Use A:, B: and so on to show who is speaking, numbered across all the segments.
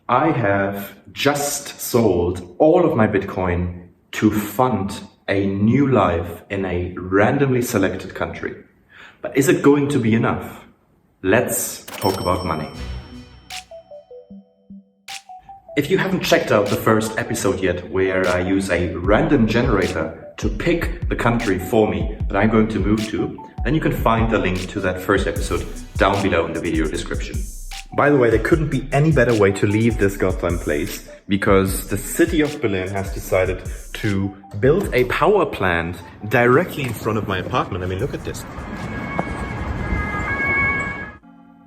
A: I have just sold all of my Bitcoin to fund a new life in a randomly selected country. But is it going to be enough? Let's talk about money. If you haven't checked out the first episode yet, where I use a random generator to pick the country for me that I'm going to move to, then you can find the link to that first episode down below in the video description. By the way, there couldn't be any better way to leave this goddamn place, because the city of Berlin has decided to build a power plant directly in front of my apartment. I mean, look at this.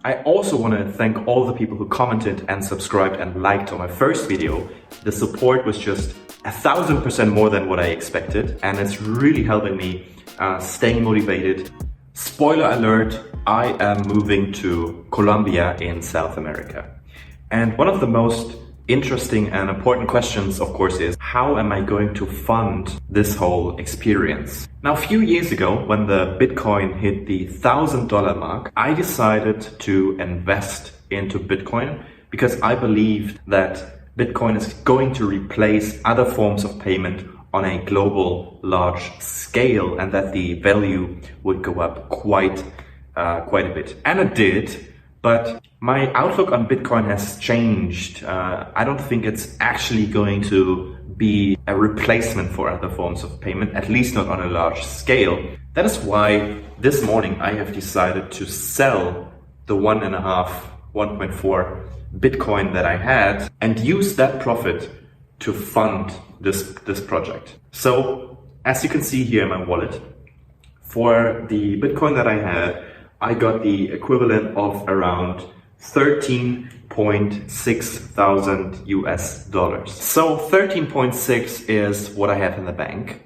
A: I also want to thank all the people who commented and subscribed and liked on my first video. The support was just 1000% more than what I expected, and it's really helping me staying motivated. Spoiler alert, I am moving to Colombia in South America. And one of the most interesting and important questions, of course, is how am I going to fund this whole experience? Now, a few years ago, when the Bitcoin hit the $1,000 mark, I decided to invest into Bitcoin because I believed that Bitcoin is going to replace other forms of payment on a global, large scale, and that the value would go up quite a bit. And it did. But my outlook on Bitcoin has changed. I don't think it's actually going to be a replacement for other forms of payment, at least not on a large scale. That is why this morning I have decided to sell the 1.4 Bitcoin that I had and use that profit to fund this project. So as you can see here in my wallet, for the Bitcoin that I had, I got the equivalent of around 13.6 thousand US dollars. So 13.6 is what I have in the bank.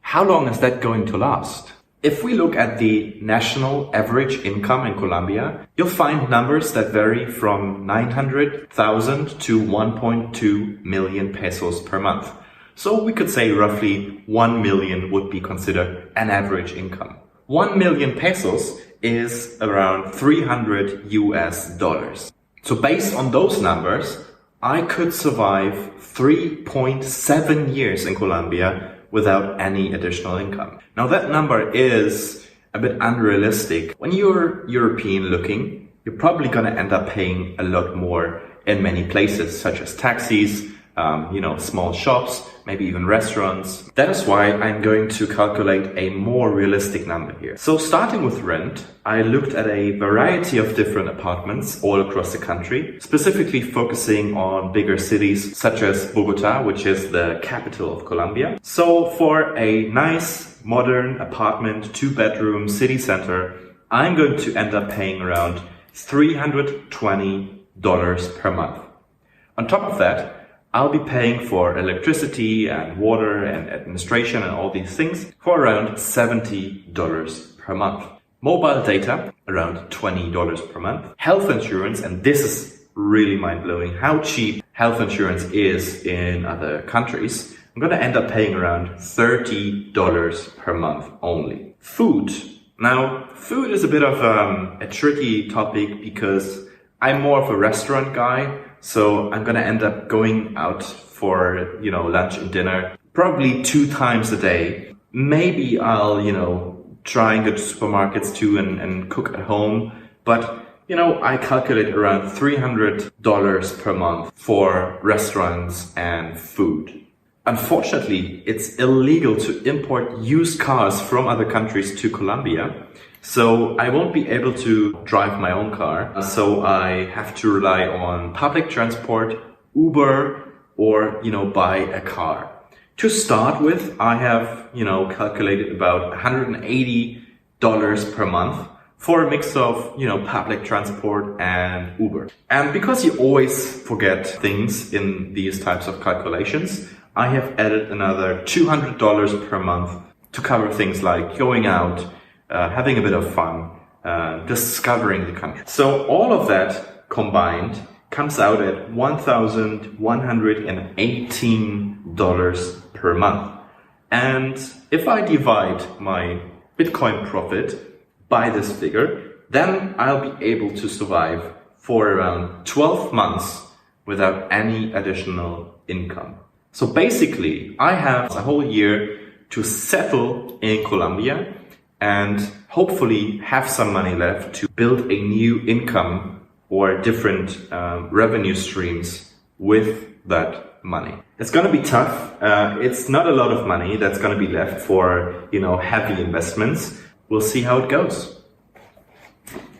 A: How long is that going to last? If we look at the national average income in Colombia, you'll find numbers that vary from 900,000 to 1.2 million pesos per month. So we could say roughly 1 million would be considered an average income. 1 million pesos is around 300 US dollars. So based on those numbers, I could survive 3.7 years in Colombia without any additional income. Now that number is a bit unrealistic. When you're European looking, you're probably gonna end up paying a lot more in many places, such as taxis, small shops, maybe even restaurants. That is why I'm going to calculate a more realistic number here. So starting with rent, I looked at a variety of different apartments all across the country, specifically focusing on bigger cities such as Bogota, which is the capital of Colombia. So for a nice, modern apartment, 2-bedroom city center, I'm going to end up paying around $320 per month. On top of that, I'll be paying for electricity and water and administration and all these things for around $70 per month. Mobile data, around $20 per month. Health insurance, and this is really mind-blowing, how cheap health insurance is in other countries. I'm gonna end up paying around $30 per month only. Food. Now, food is a bit of a tricky topic because I'm more of a restaurant guy. So I'm gonna end up going out for, lunch and dinner, probably 2 times a day. Maybe I'll, try and go to supermarkets too and cook at home. But, I calculate around $300 per month for restaurants and food. Unfortunately, it's illegal to import used cars from other countries to Colombia. So I won't be able to drive my own car. So I have to rely on public transport, Uber, or, buy a car. To start with, I have, calculated about $180 per month for a mix of, public transport and Uber. And because you always forget things in these types of calculations, I have added another $200 per month to cover things like going out, having a bit of fun, discovering the country. So all of that combined comes out at $1,118 per month. And if I divide my Bitcoin profit by this figure, then I'll be able to survive for around 12 months without any additional income. So basically, I have a whole year to settle in Colombia and hopefully have some money left to build a new income or different revenue streams with that money. It's going to be tough. It's not a lot of money that's going to be left for, heavy investments. We'll see how it goes.